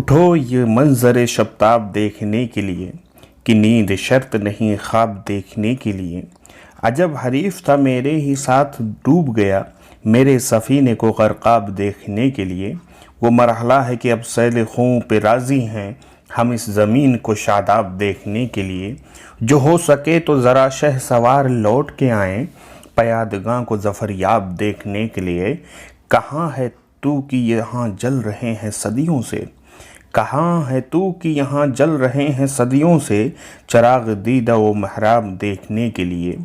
उठो ये मंज़र शब्ताब देखने के लिए कि नींद शर्त नहीं ख्वाब देखने के लिए। अजब हरीफ था मेरे ही साथ डूब गया मेरे सफ़ीने को ग़रक़ाब देखने के लिए। वो मरहला है कि अब सैल ख़ूं पे राज़ी हैं हम इस ज़मीन को शादाब देखने के लिए। जो हो सके तो ज़रा शहसवार लौट के आएँ पयादगां को ज़फ़रयाब देखने के लिए। कहाँ है तू कि यहाँ जल रहे हैं सदियों से, कहाँ है तू कि यहाँ जल रहे हैं सदियों से चराग दीदा वो महराब देखने के लिए।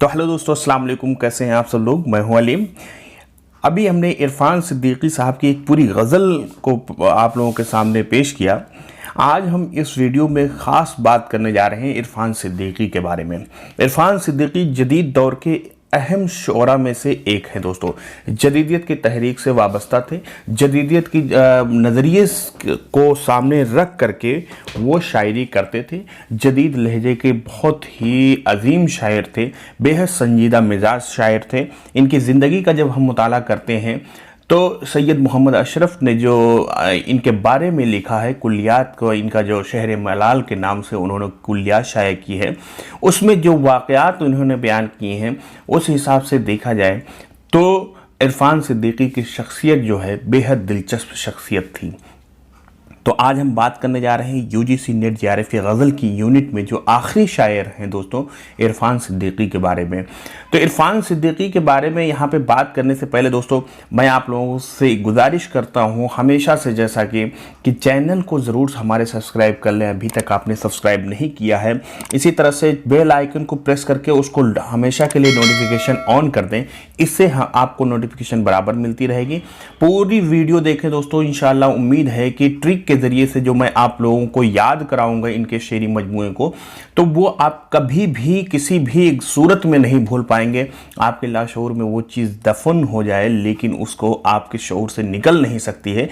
तो हेलो दोस्तों, अस्सलाम वालेकुम, कैसे हैं आप सब लोग। मैं हूं अलीम। अभी हमने इरफान सिद्दीकी साहब की एक पूरी गज़ल को आप लोगों के सामने पेश किया। आज हम इस वीडियो में ख़ास बात करने जा रहे हैं इरफान सिद्दीकी के बारे में। इरफान सिद्दीकी जदीद दौर के अहम शुरा में से एक है दोस्तों। जदीदियत की तहरीक से वाबस्ता थे। जदीदियत की नज़रिए को सामने रख करके वो शायरी करते थे। जदीद लहजे के बहुत ही अजीम शायर थे, बेहद संजीदा मिजाज शायर थे। इनकी ज़िंदगी का जब हम मुताला करते हैं तो सैयद मोहम्मद अशरफ ने जो इनके बारे में लिखा है, कुल्लियात को, इनका जो शहर मलाल के नाम से उन्होंने कुल्लियात शाया की है, उसमें जो वाक़यात उन्होंने बयान किए हैं उस हिसाब से देखा जाए तो इरफान सिद्दीकी की शख्सियत जो है बेहद दिलचस्प शख्सियत थी। तो आज हम बात करने जा रहे हैं यूजीसी नेट जेआरएफ गज़ल की यूनिट में जो आखिरी शायर हैं दोस्तों, इरफान सिद्दीकी के बारे में। तो इरफान सिद्दीकी के बारे में यहाँ पे बात करने से पहले दोस्तों मैं आप लोगों से गुजारिश करता हूँ हमेशा से, जैसा कि चैनल को ज़रूर हमारे सब्सक्राइब कर लें, अभी तक आपने सब्सक्राइब नहीं किया है। इसी तरह से बेल आइकन को प्रेस करके उसको हमेशा के लिए नोटिफिकेशन ऑन कर दें, इससे आपको नोटिफिकेशन बराबर मिलती रहेगी। पूरी वीडियो देखें दोस्तों, इंशाल्लाह उम्मीद है कि ट्रिक के ज़रिए से जो मैं आप लोगों को याद कराऊंगा इनके शेरी मजमूए को, तो वो आप कभी भी किसी भी सूरत में नहीं भूल पाएंगे। आपके लाशऊर में वो चीज़ दफन हो जाए लेकिन उसको आपके शऊर से निकल नहीं सकती है।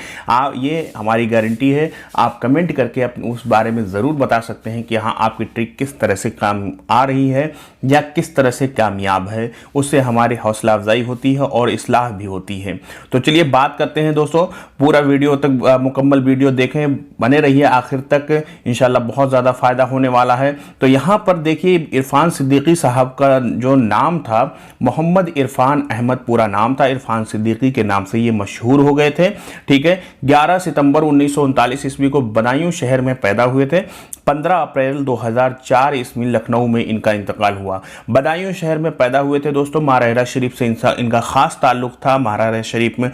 ये हमारी गारंटी है। आप कमेंट करके अपने उस बारे में ज़रूर बता सकते हैं कि हाँ आपकी ट्रिक किस तरह से काम आ रही है या किस तरह से कामयाब है। उससे हमारी हौसला अफजाई होती है और इस्लाह भी होती है। तो चलिए बात करते हैं दोस्तों, पूरा वीडियो तक मुकम्मल वीडियो देखें, बने रहिए आखिर तक, इंशाल्लाह बहुत ज़्यादा फ़ायदा होने वाला है। तो यहाँ पर देखिए, इरफान सिद्दीकी साहब का जो नाम था मोहम्मद इरफान अहमद पूरा नाम था। इरफान सिद्दीकी के नाम से ये मशहूर हो गए थे। ठीक है, 11 सितंबर 1939 ईस्वी को बदायूं शहर में पैदा हुए थे। 15 अप्रैल 2004 ईस्वी लखनऊ में इनका इंतकाल हुआ। बदायूं शहर में पैदा हुए थे दोस्तों। महाराजा शरीफ से इनका ख़ास ताल्लुक़ था। महाराजा शरीफ में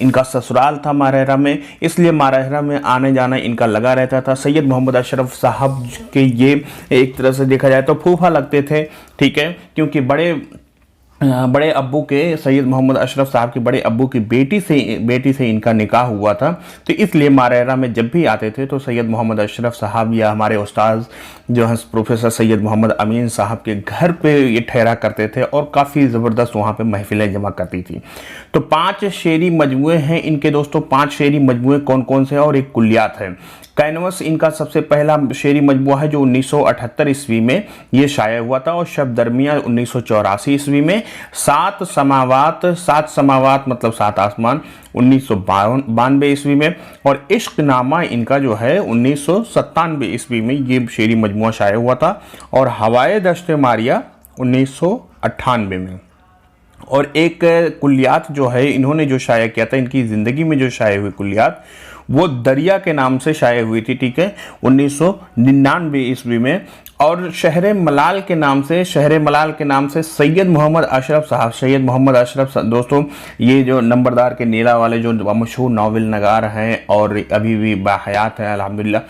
इनका ससुराल था महाराजा में, इसलिए महाराजा में आने जाना इनका लगा रहता था। सैयद मोहम्मद अशरफ साहब के ये एक तरह से देखा जाए तो फूफा लगते थे। ठीक है, क्योंकि बड़े अब्बू के, सैयद मोहम्मद अशरफ साहब के बड़े अब्बू की बेटी से इनका निकाह हुआ था। तो इसलिए मारेरा में जब भी आते थे तो सैयद मोहम्मद अशरफ साहब या हमारे उस्ताद जो हैं प्रोफेसर सैयद मोहम्मद अमीन साहब के घर पे ये ठहरा करते थे और काफ़ी ज़बरदस्त वहाँ पे महफिलें जमा करती थी। तो 5 शेरी मजमूए हैं इनके दोस्तों। 5 शेरी मजमूए कौन कौन से हैं और एक कुल्लियात है। कैनवस इनका सबसे पहला शेरी मजमूआ है जो 1978 ईस्वी में ये शाया हुआ था, और शब दरमिया 1984 ईस्वी में। 7 समावात मतलब 7 आसमान 1992 ईस्वी में, और इश्क नामा इनका जो है 1997 ईस्वी में ये शेरी मजमूआ शाया हुआ था, और हवाए दश्त मारिया 1998 में। और एक कुल्लियात जो है इन्होंने जो शाया किया था, इनकी ज़िंदगी में जो शाया हुई कुल्लियात वो दरिया के नाम से शाया हुई थी। ठीक है, 1999 ईस्वी में। और शहर मलाल के नाम से सैयद मोहम्मद अशरफ दोस्तों, ये जो नंबरदार के नीला वाले जो मशहूर नावल नगार हैं और अभी भी बाहयात हैं अल्हम्दुलिल्लाह,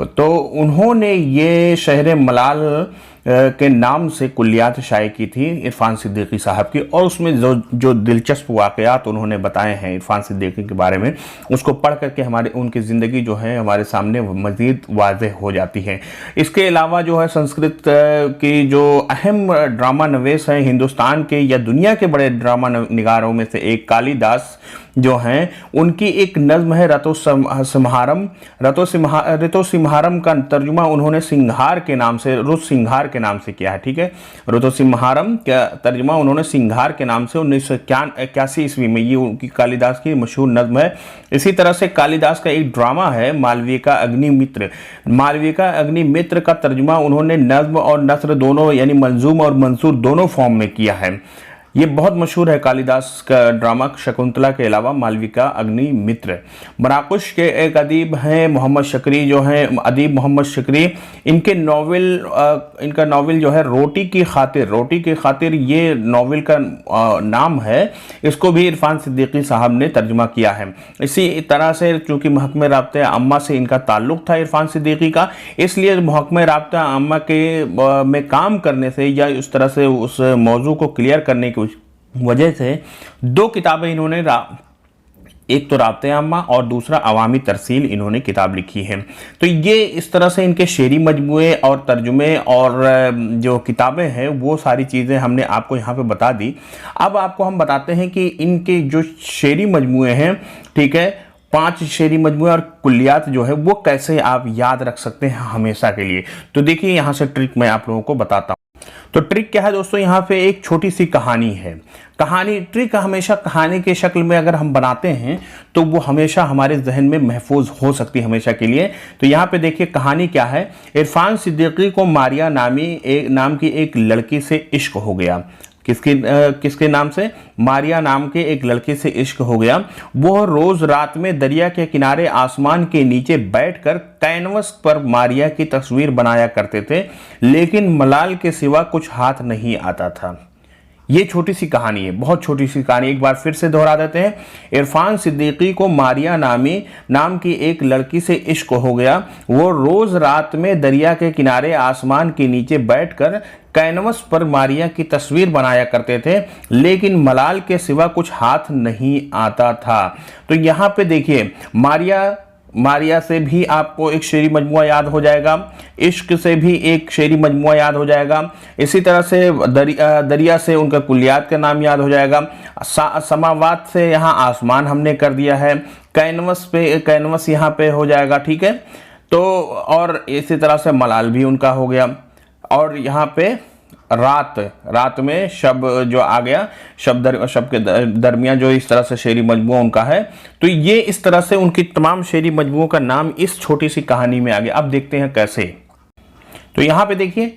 तो उन्होंने ये शहर मलाल के नाम से कुल्लियात शाये की थी इरफान सिद्दीकी साहब की। और उसमें जो दिलचस्प वाक़यात उन्होंने बताए हैं इरफान सिद्दीकी के बारे में, उसको पढ़ करके उनकी ज़िंदगी जो है हमारे सामने मज़ीद वाज़ेह हो जाती है। इसके अलावा जो है संस्कृत की जो अहम ड्रामा नवीस हैं हिंदुस्तान के या दुनिया के बड़े ड्रामा निगारों में से एक कालिदास जो हैं उनकी एक नज्म है ऋतुसिंहारम। ऋतुसिंहारम का तर्जुमा उन्होंने सिंघार के नाम से, रुत सिंघार के नाम से किया है। ठीक है, ऋतुसिंहारम का तर्जुमा उन्होंने सिंघार के नाम से 1981 ईस्वी में, ये उनकी कालिदास की मशहूर नज्म है। इसी तरह से कालिदास का एक ड्रामा है मालवीय का अग्निमित्र। मालवीय का अग्निमित्र का तर्जुमा उन्होंने नज्म और नस्र दोनों यानी मंजूम और मंसूर दोनों फॉर्म में किया है। ये बहुत मशहूर है कालिदास का ड्रामा शकुंतला के अलावा मालविका अग्निमित्र। मराकुश के एक अदीब हैं मोहम्मद शकरी, जो हैं अदीब मोहम्मद शकरी। इनका नॉवेल जो है रोटी की खातिर ये नॉवेल का नाम है। इसको भी इरफान सिद्दीकी साहब ने तर्जुमा किया है। इसी तरह से चूंकि महकमे राब्ते आम्मा से इनका ताल्लुक था इरफान सिद्दीकी का, इसलिए महकमे राब्ते आम्मा के में काम करने से या उस तरह से उस मौजू को क्लियर करने की वजह से दो किताबें इन्होंने, एक तो राब्ते आम्मा और दूसरा अवामी तरसील इन्होंने किताब लिखी है। तो ये इस तरह से इनके शेरी मजमूए और तर्जुमे और जो किताबें हैं वो सारी चीज़ें हमने आपको यहाँ पे बता दी। अब आपको हम बताते हैं कि इनके जो शेरी मजमूए हैं, ठीक है, 5 शेरी मजमूए और कुल्लियात जो है वो कैसे आप याद रख सकते हैं हमेशा के लिए। तो देखिए यहाँ से ट्रिक मैं आप लोगों को बताता हूँ। तो ट्रिक क्या है दोस्तों, यहाँ पे एक छोटी सी कहानी है। ट्रिक हमेशा कहानी के शक्ल में अगर हम बनाते हैं तो वो हमेशा हमारे जहन में महफूज हो सकती है हमेशा के लिए। तो यहाँ पे देखिए कहानी क्या है। इरफान सिद्दीकी को मारिया नाम की एक लड़की से इश्क हो गया। किसके नाम से? मारिया नाम के एक लड़के से इश्क हो गया। वो रोज रात में दरिया के किनारे आसमान के नीचे बैठकर कैनवस पर मारिया की तस्वीर बनाया करते थे, लेकिन मलाल के सिवा कुछ हाथ नहीं आता था। ये छोटी सी कहानी है, बहुत छोटी सी कहानी, एक बार फिर से दोहरा देते हैं। इरफान सिद्दीकी को मारिया नाम की एक लड़की से इश्क हो गया। वो रोज रात में दरिया के किनारे आसमान के नीचे बैठकर कैनवस पर मारिया की तस्वीर बनाया करते थे, लेकिन मलाल के सिवा कुछ हाथ नहीं आता था। तो यहाँ पे देखिए मारिया से भी आपको एक शेरी मजमुआ याद हो जाएगा, इश्क से भी एक शेरी मजमुआ याद हो जाएगा, इसी तरह से दरिया से उनका कुल्लियात का नाम याद हो जाएगा, समावात से यहाँ आसमान हमने कर दिया है, कैनवस यहाँ पे हो जाएगा। ठीक है, तो और इसी तरह से मलाल भी उनका हो गया, और यहाँ पे रात में शब जो आ गया, शब के दरमियान जो इस तरह से शेरी मजमुआ उनका है। तो ये इस तरह से उनकी तमाम शेरी मजमुओं का नाम इस छोटी सी कहानी में आ गया। अब देखते हैं कैसे। तो यहाँ पे देखिए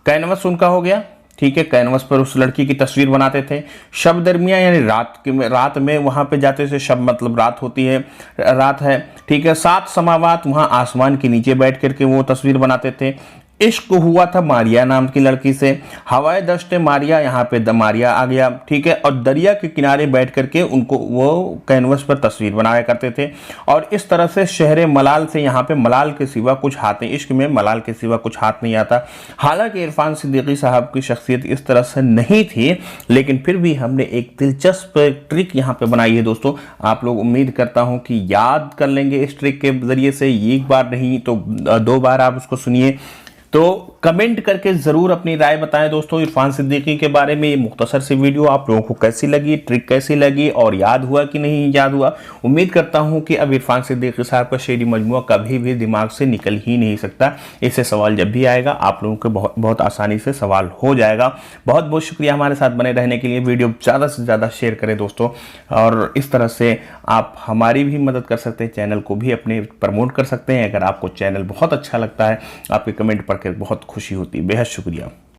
कैनवस उनका हो गया, ठीक है, कैनवस पर उस लड़की की तस्वीर बनाते थे। शब दरमिया यानी रात में वहां पे जाते थे, शब मतलब रात होती है, रात है, ठीक है। 7 समावात वहां आसमान के नीचे बैठ करके वो तस्वीर बनाते थे। इश्क हुआ था मारिया नाम की लड़की से, हवाए दश्ते मारिया, यहाँ पे मारिया आ गया, ठीक है, और दरिया के किनारे बैठ करके उनको वो कैनवस पर तस्वीर बनाया करते थे। और इस तरह से शहर मलाल से, यहाँ पे मलाल के सिवा कुछ हाथ नहीं, इश्क में मलाल के सिवा कुछ हाथ नहीं आता। हालांकि इरफान सिद्दीकी साहब की शख्सियत इस तरह से नहीं थी, लेकिन फिर भी हमने एक दिलचस्प ट्रिक यहाँ पे बनाई है दोस्तों। आप लोग उम्मीद करता हूँ कि याद कर लेंगे इस ट्रिक के जरिए से, एक बार नहीं तो 2 बार आप उसको सुनिए। तो कमेंट करके ज़रूर अपनी राय बताएं दोस्तों इरफान सिद्दीकी के बारे में। ये मुख्तसर सी वीडियो आप लोगों को कैसी लगी, ट्रिक कैसी लगी और याद हुआ कि नहीं याद हुआ। उम्मीद करता हूं कि अब इरफान सिद्दीकी साहब का शेरी मजमुआ कभी भी दिमाग से निकल ही नहीं सकता। इससे सवाल जब भी आएगा आप लोगों को बहुत आसानी से सवाल हो जाएगा। बहुत बहुत शुक्रिया हमारे साथ बने रहने के लिए। वीडियो ज़्यादा से ज़्यादा शेयर करें दोस्तों, और इस तरह से आप हमारी भी मदद कर सकते हैं, चैनल को भी अपने प्रमोट कर सकते हैं। अगर आपको चैनल बहुत अच्छा लगता है, आपके कमेंट पढ़ के बहुत खुशी होती है। बेहद शुक्रिया।